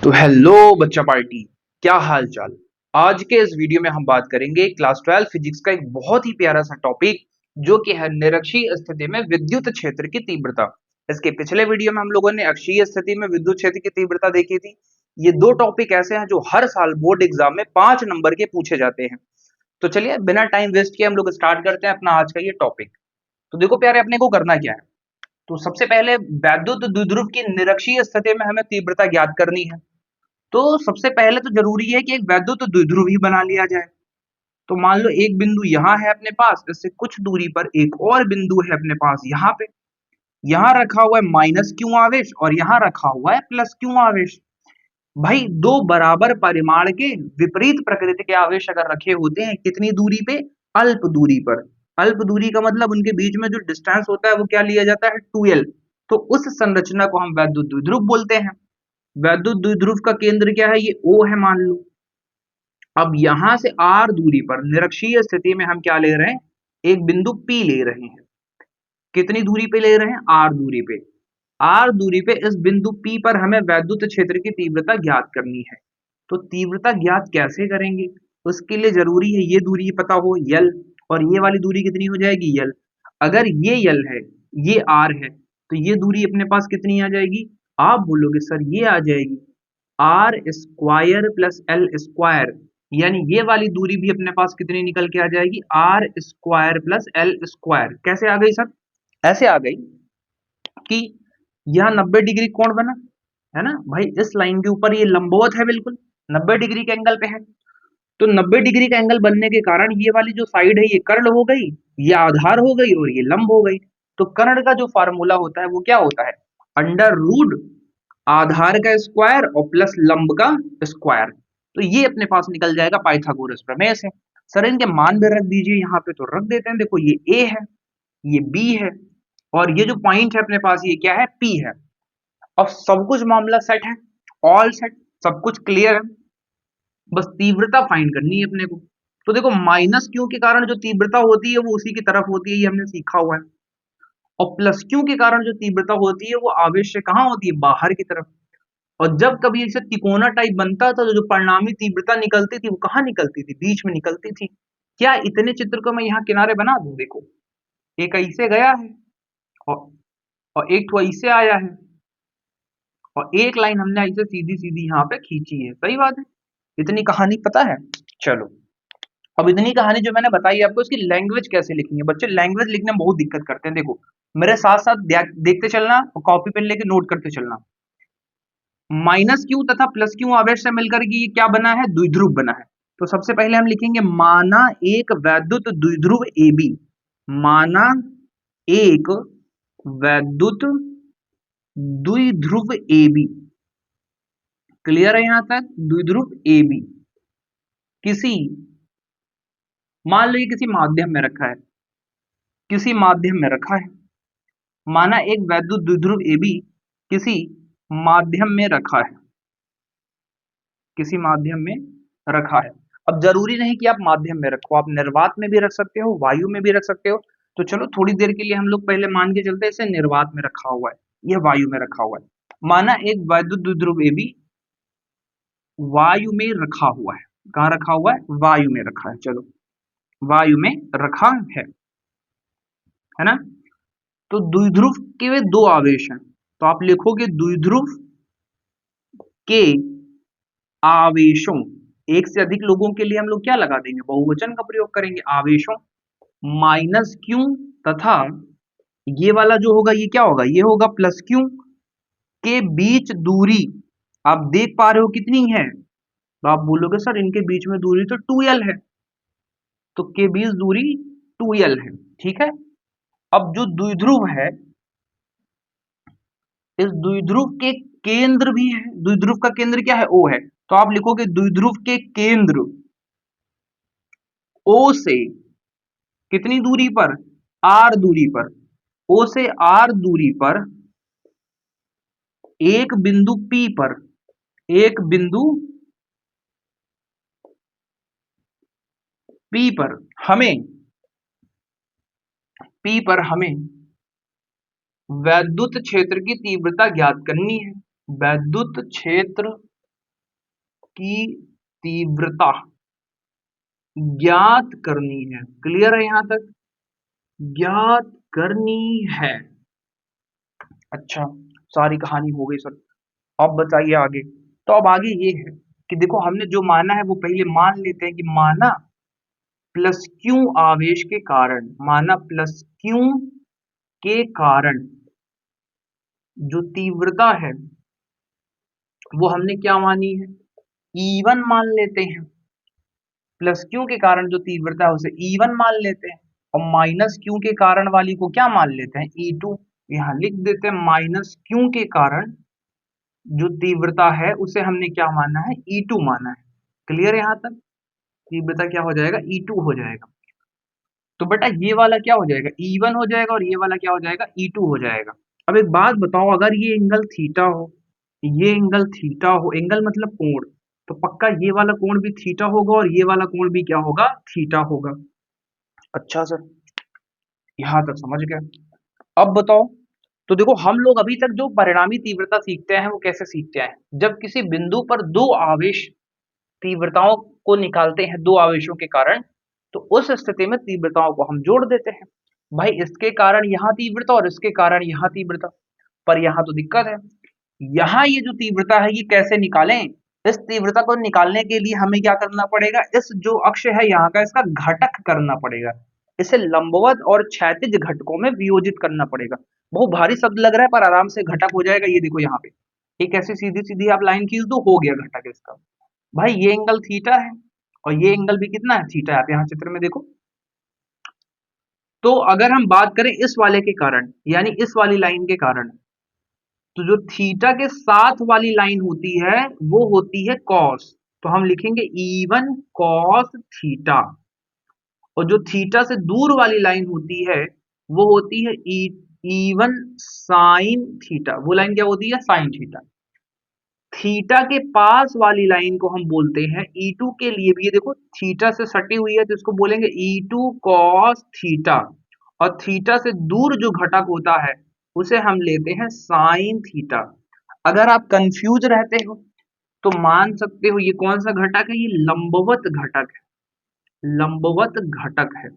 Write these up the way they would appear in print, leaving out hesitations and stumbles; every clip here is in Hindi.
तो हेलो बच्चा पार्टी, क्या हाल चाल। आज के इस वीडियो में हम बात करेंगे क्लास 12 फिजिक्स का एक बहुत ही प्यारा सा टॉपिक जो कि है निरक्षीय स्थिति में विद्युत क्षेत्र की तीव्रता। इसके पिछले वीडियो में हम लोगों ने अक्षीय स्थिति में विद्युत क्षेत्र की तीव्रता देखी थी। ये दो टॉपिक ऐसे हैं जो हर साल बोर्ड एग्जाम में 5 नंबर के पूछे जाते हैं। तो चलिए बिना टाइम वेस्ट किए हम लोग स्टार्ट करते हैं अपना आज का ये टॉपिक। तो देखो प्यारे, अपने को करना क्या है। तो सबसे पहले वैद्युत द्विध्रुव की निरक्षीय स्थिति में हमें तीव्रता ज्ञात करनी है। तो सबसे पहले तो जरूरी है कि एक वैद्युत द्विध्रुव ही बना लिया जाए। तो मान लो एक बिंदु यहाँ है अपने पास, इससे कुछ दूरी पर एक और बिंदु है अपने पास यहाँ पे। यहाँ रखा हुआ है माइनस क्यू आवेश और यहाँ रखा हुआ है प्लस क्यू आवेश। भाई दो बराबर परिमाण के विपरीत प्रकृति के आवेश अगर रखे होते हैं कितनी दूरी पे, अल्प दूरी पर। अल्प दूरी का मतलब उनके बीच में जो डिस्टेंस होता है वो क्या लिया जाता है, 2l। तो उस संरचना को हम वैद्युत द्विध्रुव बोलते हैं। वैद्युत द्विध्रुव का केंद्र क्या है, ये O है मान लो। अब यहां से r दूरी पर निरक्षीय स्थिति में हम क्या ले रहे हैं, एक बिंदु P ले रहे हैं। कितनी दूरी पे ले रहे हैं, r दूरी पे। r दूरी पे इस बिंदु P पर हमें वैद्युत क्षेत्र की तीव्रता ज्ञात करनी है। तो तीव्रता ज्ञात कैसे करेंगे, उसके लिए जरूरी है ये दूरी पता हो L, और ये वाली दूरी कितनी हो जाएगी L। अगर ये L है, ये R है, तो ये दूरी अपने पास कितनी आ जाएगी, आप बोलोगे सर ये आ जाएगी R square plus L square. यानी ये वाली दूरी भी अपने पास कितनी निकल के आ जाएगी, R square plus L square. कैसे आ गई सर, ऐसे आ गई कि यहाँ 90 डिग्री कोण बना है ना भाई, इस लाइन के ऊपर ये लंबवत है, बिल्कुल 90 डिग्री के एंगल पे है। तो 90 डिग्री का एंगल बनने के कारण ये वाली जो साइड है ये कर्ण हो गई, ये आधार हो गई और ये लंब हो गई। तो कर्ण का जो फार्मूला होता है वो क्या होता है, अंडर रूट आधार का स्क्वायर और प्लस लंब का स्क्वायर। तो ये अपने पास निकल जाएगा पाइथागोरस प्रमेय से। सर इनके मान भी रख दीजिए यहाँ पे, तो रख देते हैं। देखो ये ए है, ये बी है, और ये जो पॉइंट है अपने पास ये क्या है, पी है। अब सब कुछ मामला सेट है, ऑल सेट, सब कुछ क्लियर है। बस तीव्रता फाइंड करनी है अपने को। तो देखो माइनस क्यू के कारण जो तीव्रता होती है वो उसी की तरफ होती है, ये हमने सीखा हुआ है। और प्लस क्यू के कारण जो तीव्रता होती है वो आवेश से कहाँ होती है, बाहर की तरफ। और जब कभी ऐसे तिकोना टाइप बनता था तो जो परिणामी तीव्रता निकलती थी वो कहाँ निकलती थी, बीच में निकलती थी। क्या इतने चित्र को मैं यहाँ किनारे बना दूं, देखो एक ऐसे गया है और, एक तो ऐसे आया है, और एक लाइन हमने ऐसे सीधी सीधी यहाँ पे खींची है। सही बात है, इतनी कहानी पता है। चलो अब इतनी कहानी जो मैंने बताई आपको, इसकी लैंग्वेज कैसे लिखनी है। बच्चे लैंग्वेज लिखने में बहुत दिक्कत करते हैं। देखो मेरे साथ साथ देखते चलना और कॉपी पेन लेके नोट करते चलना। माइनस क्यू तथा प्लस क्यू आवेश से मिलकर के ये क्या बना है, द्विध्रुव बना है। तो सबसे पहले हम लिखेंगे माना एक वैद्युत द्विध्रुव AB। माना एक वैद्युत द्विध्रुव AB। क्लियर है यहां तक, द्विध्रुव AB किसी, मान लो ये किसी माध्यम में रखा है, किसी माध्यम में रखा है। माना एक वैद्युत द्विध्रुव AB किसी माध्यम में रखा है, किसी माध्यम में रखा है। अब जरूरी नहीं कि आप माध्यम में रखो, आप निर्वात में भी रख सकते हो, वायु में भी रख सकते हो। तो चलो थोड़ी देर के लिए हम लोग पहले मान के चलते हैं इसे निर्वात में रखा हुआ है, यह वायु में रखा हुआ है। माना एक वैद्युत द्विध्रुव AB वायु में रखा हुआ है। कहाँ रखा हुआ है, वायु में रखा है। चलो वायु में रखा है ना। तो द्विध्रुव के वे दो आवेश हैं, तो आप लिखोगे द्विध्रुव के आवेशों। एक से अधिक लोगों के लिए हम लोग क्या लगा देंगे, बहुवचन का प्रयोग करेंगे, आवेशों माइनस क्यू तथा ये वाला जो होगा ये क्या होगा, ये होगा प्लस क्यू के बीच दूरी। आप देख पा रहे हो कितनी है, तो आप बोलोगे सर इनके बीच में दूरी तो 2l है, तो के बीच दूरी 2l है। ठीक है, अब जो द्विध्रुव है, इस द्विध्रुव के केंद्र भी है। द्विध्रुव का केंद्र क्या है, O है। तो आप लिखोगे द्विध्रुव के केंद्र O से कितनी दूरी पर, R दूरी पर। O से R दूरी पर एक बिंदु P पर, एक बिंदु P पर हमें, P पर हमें वैद्युत क्षेत्र की तीव्रता ज्ञात करनी है। वैद्युत क्षेत्र की तीव्रता ज्ञात करनी है। क्लियर है यहां तक? ज्ञात करनी है। अच्छा, सारी कहानी हो गई सर। अब बताइए आगे। तो अब आगे ये है कि देखो हमने जो माना है वो पहले मान लेते हैं कि माना प्लस क्यू आवेश के कारण, माना प्लस क्यू के कारण जो तीव्रता है वो हमने क्या मानी है, E1 मान लेते हैं। प्लस क्यू के कारण जो तीव्रता है उसे E1 मान लेते हैं, और माइनस क्यू के कारण वाली को क्या मान लेते हैं, E2। यहाँ लिख देते हैं माइनस क्यू के कारण जो तीव्रता है उसे हमने क्या माना है, E2 माना है। क्लियर है यहाँ तक? तीव्रता क्या हो जाएगा, E2 हो जाएगा। तो बेटा ये वाला क्या हो जाएगा, E1 हो जाएगा, और ये वाला क्या हो जाएगा, E2 हो जाएगा। अब एक बात बताओ, अगर ये एंगल थीटा हो, ये एंगल थीटा हो, एंगल मतलब कोण, तो पक्का ये वाला कोण भी थीटा होगा और ये वाला कोण भी क्या होगा, थीटा होगा। अच्छा सर, यहां तक समझ गए। अब बताओ, तो देखो हम लोग अभी तक जो परिणामी तीव्रता सीखते हैं वो कैसे सीखते हैं, जब किसी बिंदु पर दो आवेश तीव्रताओं को निकालते हैं, दो आवेशों के कारण, तो उस स्थिति में तीव्रताओं को हम जोड़ देते हैं। भाई इसके कारण यहाँ तीव्रता और इसके कारण यहाँ तीव्रता, पर यहाँ तो दिक्कत है। यहाँ ये जो तीव्रता है ये कैसे निकालें, इस तीव्रता को निकालने के लिए हमें क्या करना पड़ेगा, इस जो अक्ष है यहाँ का इसका घटक करना पड़ेगा, इसे लंबवत और क्षैतिज घटकों में वियोजित करना पड़ेगा। बहुत भारी शब्द लग रहा है पर आराम से घटक हो जाएगा। ये देखो यहाँ पे एक ऐसी सीधी सीधी आप लाइन खींच दो, हो गया घटक इसका। भाई ये एंगल थीटा है और ये एंगल भी कितना है, थीटा है। आप यहाँ चित्र में देखो, तो अगर हम बात करें इस वाले के कारण, यानी इस वाली लाइन के कारण, तो जो थीटा के साथ वाली लाइन होती है वो होती है कॉस, तो हम लिखेंगे E1 कॉस थीटा, और जो थीटा से दूर वाली लाइन होती है वो होती है E1 साइन थीटा, वो लाइन क्या होती है, साइन थीटा। थीटा के पास वाली लाइन को हम बोलते हैं E2 के लिए भी, ये देखो थीटा से सटी हुई है तो इसको बोलेंगे E2 cos थीटा, और थीटा से दूर जो घटक होता है उसे हम लेते हैं साइन थीटा। अगर आप कंफ्यूज रहते हो तो मान सकते हो ये कौन सा घटक है, ये लंबवत घटक है, लंबवत घटक है।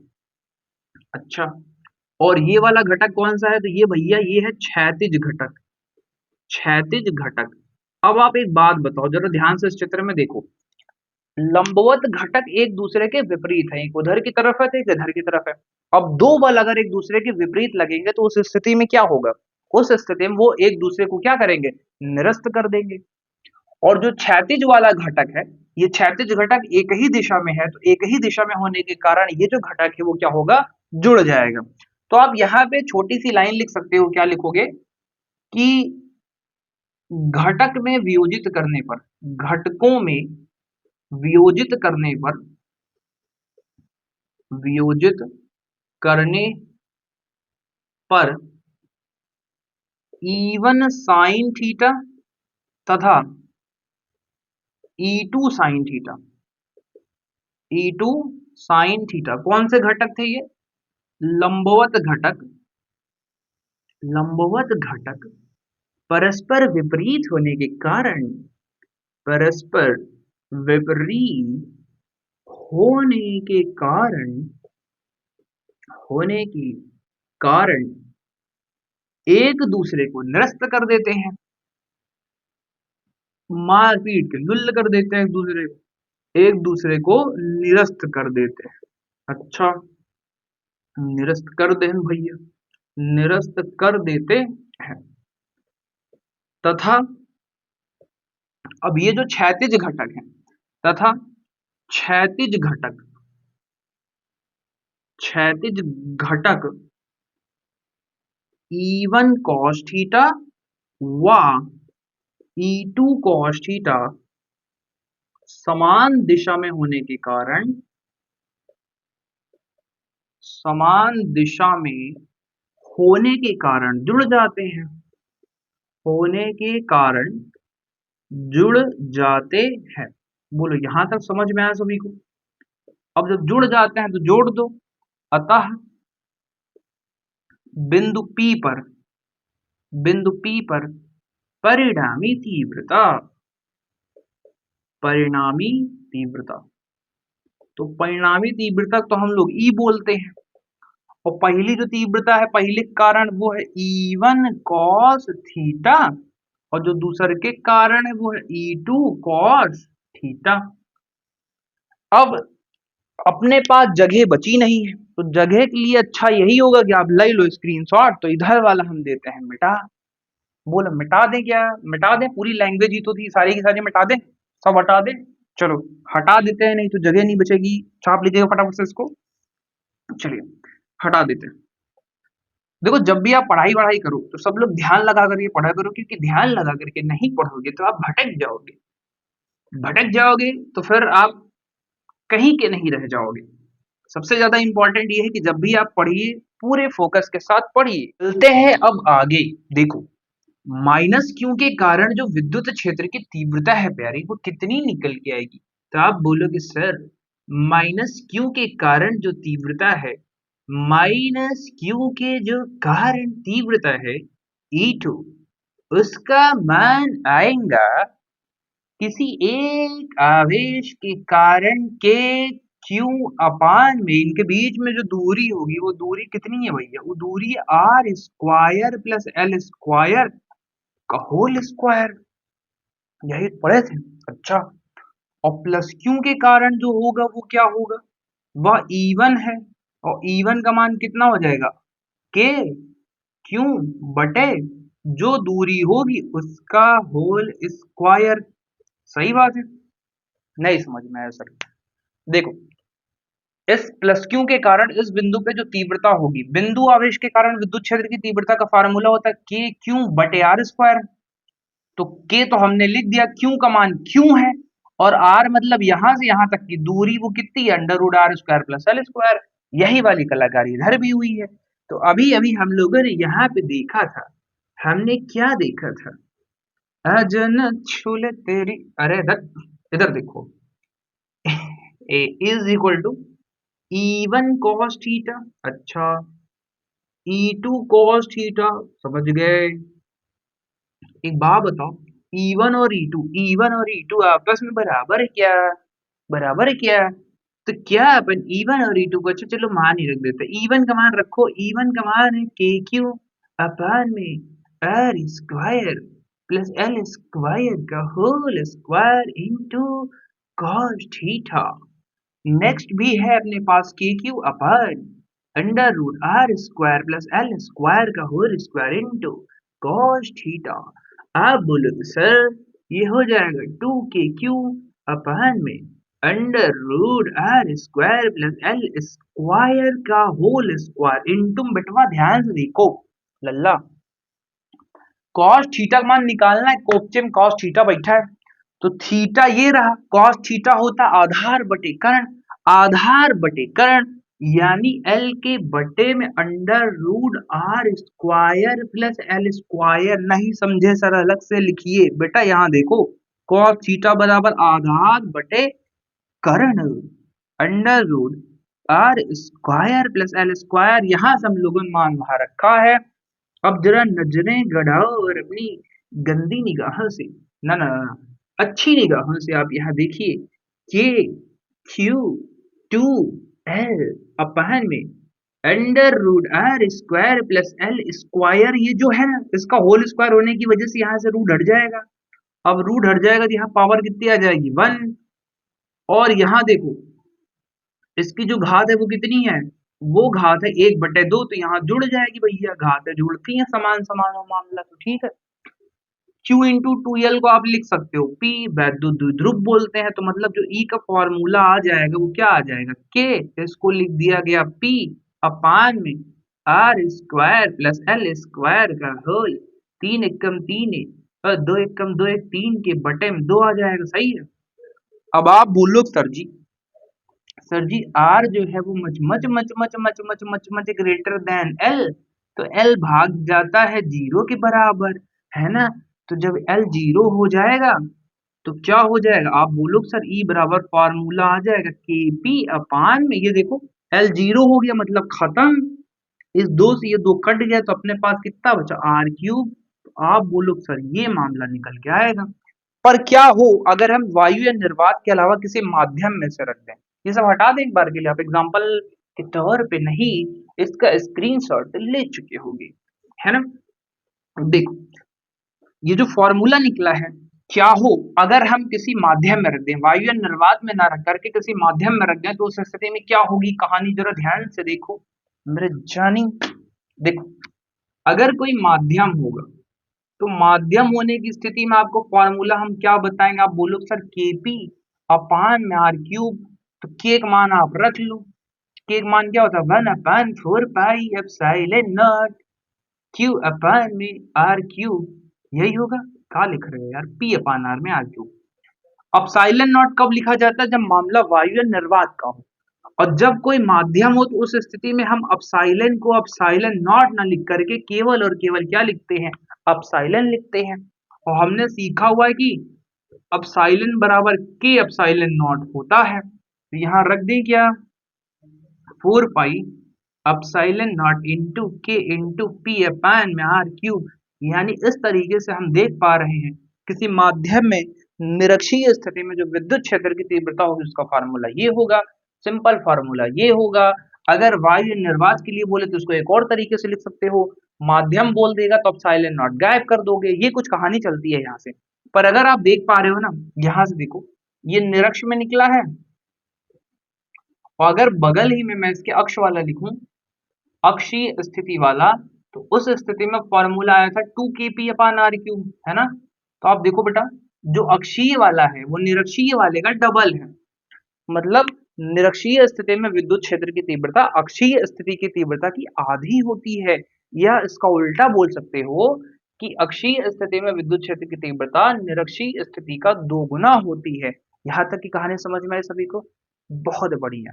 अच्छा, और ये वाला घटक कौन सा है, तो ये भैया ये है क्षैतिज घटक, क्षैतिज घटक। अब आप एक बात बताओ जरा ध्यान से इस चित्र में देखो, लंबवत घटक एक दूसरे के विपरीत है, एक उधर की तरफ है तो एक इधर की तरफ है। अब दो बल अगर एक दूसरे के विपरीत लगेंगे तो उस स्थिति में क्या होगा, उस स्थिति में वो एक दूसरे को क्या करेंगे, निरस्त कर देंगे। और जो क्षैतिज वाला घटक है, ये क्षैतिज घटक एक ही दिशा में है, तो एक ही दिशा में होने के कारण ये जो घटक है वो क्या होगा, जुड़ जाएगा। तो आप यहाँ पे छोटी सी लाइन लिख सकते हो, क्या लिखोगे कि घटक में वियोजित करने पर, घटकों में वियोजित करने पर, वियोजित करने पर E1 साइन थीटा तथा E2 sine theta, E2 sine theta कौन से घटक थे ये, लंबवत घटक, लंबवत घटक परस्पर विपरीत होने के कारण, परस्पर विपरीत होने के कारण, होने के कारण एक दूसरे को निरस्त कर देते हैं, मार पीट के लुल्ल कर देते हैं, एक दूसरे को निरस्त कर देते हैं। अच्छा, निरस्त कर दे भैया, निरस्त कर देते हैं। तथा अब ये जो क्षैतिज घटक है, तथा क्षैतिज घटक, क्षैतिज घटक E1 cos थीटा व E2 cos थीटा समान दिशा में होने के कारण, समान दिशा में होने के कारण जुड़ जाते हैं, होने के कारण जुड़ जाते हैं। बोलो यहां तक समझ में आया सभी को? अब जब जुड़ जाते हैं तो जोड़ दो। अतः बिंदु P पर, बिंदु P पर परिणामी तीव्रता, परिणामी तीव्रता। तो परिणामी तीव्रता तो हम लोग ई बोलते हैं, और पहली जो तीव्रता है, पहले कारण वो है E1 cos थीटा, और जो दूसरे के कारण है वो है E2 cos थीटा। अब अपने पास जगह बची नहीं है, तो जगह के लिए अच्छा यही होगा कि आप ले लो स्क्रीनशॉट। तो इधर वाला हम देते हैं मिटा। बोलो मिटा दें क्या? मिटा दें, पूरी लैंग्वेज ही तो थी, सारी की सारी मिटा दें, सब हटा दें। चलो हटा देते हैं, नहीं तो जगह नहीं बचेगी। छाप लीजिएगा फटाफट से इसको। चलिए हटा देते हैं। देखो जब भी आप पढ़ाई वढ़ाई करो तो सब लोग ध्यान लगा करके पढ़ा करो, क्योंकि ध्यान लगा करके नहीं पढ़ोगे तो आप भटक जाओगे। भटक जाओगे तो फिर आप कहीं के नहीं रह जाओगे। सबसे ज्यादा इंपॉर्टेंट ये है कि जब भी आप पढ़िए पूरे फोकस के साथ पढ़िए। चलते हैं अब आगे। देखो माइनस क्यू के कारण जो विद्युत क्षेत्र की तीव्रता है प्यारी, वो कितनी निकल के आएगी? तो आप बोलोगे सर माइनस क्यू के कारण जो तीव्रता है, माइनस क्यू के जो कारण तीव्रता है E2, उसका मान आएगा किसी एक आवेश के कारण के क्यू अपान में, इनके बीच में जो दूरी होगी वो दूरी कितनी है भैया? वो दूरी R square plus L square का होल स्क्वायर। यही पढ़े थे। अच्छा, और प्लस क्यू के कारण जो होगा वो क्या होगा? वह E1 है, और E1 का मान कितना हो जाएगा? के क्यू बटे जो दूरी होगी उसका होल स्क्वायर। सही बात है, नहीं समझ में आया सर? देखो इस प्लस क्यू के कारण इस बिंदु पे जो तीव्रता होगी, बिंदु आवेश के कारण विद्युत क्षेत्र की तीव्रता का फार्मूला होता है के क्यू बटे आर स्क्वायर। तो के तो हमने लिख दिया, क्यू का मान क्यू है, और आर मतलब यहां से यहां तक की दूरी वो कितनी है? Under root R square plus L square. यही वाली कलाकारी इधर भी हुई है। तो अभी अभी हम लोगों ने यहाँ पे देखा था, हमने क्या देखा था? अजन छुले तेरी, अरे इधर देखो, A is equal to E1 cos theta. अच्छा, E2 cos थीटा, समझ गए? एक बात बताओ, E1 और E2 आपस में बराबर है क्या? बराबर है क्या? तो क्या अपन E1 और E2 को, अच्छा चलो मान ही रख देते हैं। E1 का मान रखो, E1 का मान है के क्यू अपान में R square plus L square का whole square into cos theta. Next भी है अपने पास K Q upon under root R square plus L square का whole square into cos theta. आप बोलोगे सर ये हो जाएगा 2 के क्यू अपान में under root R square plus L square का होल स्क्वायर इंटू, बेटवा ध्यान से देखो लल्ला, कॉस थीटा का मान निकालना है। कोफ्चे में कॉस थीटा बैठा है, तो थीटा ये रहा, कॉस थीटा होता आधार बटे कर्ण। आधार बटे कर्ण यानी एल के बटे में under root R square plus L square. नहीं समझे सर अलग से लिखिए बेटा, यहाँ देखो कॉस थीटा बराबर आधार बटे कर्ण under root R square plus L square. यहाँ से हम लोगों ने मान वहां रखा है। अब जरा नजरें गड़ाओ और अपनी गंदी निगाहों से, ना ना ना, अच्छी निगाहों से आप यहाँ देखिए, के क्यू टू एल अपान में under root R square plus L square, ये जो है ना इसका होल स्क्वायर होने की वजह से यहाँ से रूट हट जाएगा। अब रूट हट जाएगा तो यहाँ पावर कितनी आ जाएगी? 1। और यहाँ देखो इसकी जो घात है वो कितनी है? वो घात है 1/2, तो यहाँ जुड़ जाएगी भैया, घातें जुड़ती हैं समान समान हो मामला, तो ठीक है। Q इंटू 2L को आप लिख सकते हो P, वैद्युत द्विध्रुव बोलते हैं, तो मतलब जो E का फॉर्मूला आ जाएगा वो क्या आ जाएगा? K, इसको लिख दिया गया P अपान में R square plus L square का होल, 3 एकम 3 और 2 एकम 2 एक 3 के बटे में 2 आ जाएगा। सही है। अब आप बोलो सर जी आर जो है वो much much much much much much much much greater than L, तो एल भाग जाता है 0 के बराबर, है ना? तो जब एल 0 हो जाएगा तो क्या हो जाएगा? आप बोलो सर ई बराबर फॉर्मूला आ जाएगा के पी अपान में, ये देखो एल 0 हो गया मतलब खत्म। इस 2 से ये 2 कट गया तो अपने पास कितना बचा? R cube. तो आप बोलो सर ये मामला निकल के आएगा। और क्या हो अगर हम वायु या निर्वात के अलावा किसी माध्यम में से रख दें। ये सब हटा दें एक बार के लिए, आप एग्जाम्पल के तौर पे नहीं, इसका स्क्रीनशॉट ले चुके होंगे, है ना। देखो ये जो फॉर्मूला निकला है, क्या हो अगर हम किसी माध्यम में रख दें, वायु या निर्वात में ना रख करके किसी माध्यम में रख दें, तो उस स्थिति में क्या होगी कहानी जरा ध्यान से देखो मेरे जानी। देखो अगर कोई माध्यम होगा तो माध्यम होने की स्थिति में आपको फॉर्मूला हम क्या बताएंगे, आप बोलो सर केपी अपान में आर क्यूब। तो के का मान आप रख लो, के का मान क्या होता है 1/4 pi epsilon not Q upon में आर क्यूब, यही होगा। क्या लिख रहे हो यार, पी अपान आर में आर क्यूब। अपसाइलन नॉट कब लिखा जाता है, जब मामला वायु या निर्वात का हो, और जब कोई माध्यम हो तो उस स्थिति में हम अपसाइलन को अपसाइलन नॉट ना लिख करके केवल और केवल क्या लिखते हैं, अपसाइलन लिखते हैं। और हमने सीखा हुआ है कि अपसाइलन बराबर के अपसाइलन नॉट होता है, तो यहाँ रख दें क्या 4 पाई अपसाइलन नॉट इंटू के इंटू पी अपान में आर क्यूब। यानी इस तरीके से हम देख पा रहे हैं किसी माध्यम में निरक्षीय स्थिति में जो विद्युत क्षेत्र की तीव्रता होगी उसका फार्मूला ये होगा, सिंपल फार्मूला ये होगा। अगर वायु निर्वात के लिए बोले तो उसको एक और तरीके से लिख सकते हो, माध्यम बोल देगा तो अपसाइलन नॉट गायब कर दोगे, ये कुछ कहानी चलती है यहाँ से। पर अगर आप देख पा रहे हो ना, यहाँ से देखो ये निरक्ष में निकला है, और अगर बगल ही में मैं इसके अक्ष वाला लिखूं, अक्षीय स्थिति वाला, तो उस स्थिति में फॉर्मूला आया था 2 kp अपान आर क्यूब, है ना। तो आप देखो बेटा, जो अक्षीय वाला है वो निरक्षीय वाले का डबल है, मतलब निरक्षीय स्थिति में विद्युत क्षेत्र की तीव्रता अक्षीय स्थिति की तीव्रता की आधी होती है, या इसका उल्टा बोल सकते हो कि अक्षीय स्थिति में विद्युत क्षेत्र की तीव्रता निरक्षीय स्थिति का 2 गुना होती है। यहाँ तक की कहानी समझ में आई सभी को, बहुत बढ़िया,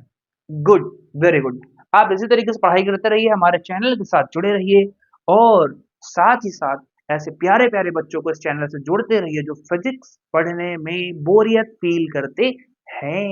गुड, वेरी गुड। आप इसी तरीके से पढ़ाई करते रहिए, हमारे चैनल के साथ जुड़े रहिए, और साथ ही साथ ऐसे प्यारे प्यारे बच्चों को इस चैनल से जोड़ते रहिए जो फिजिक्स पढ़ने में बोरियत फील करते हैं।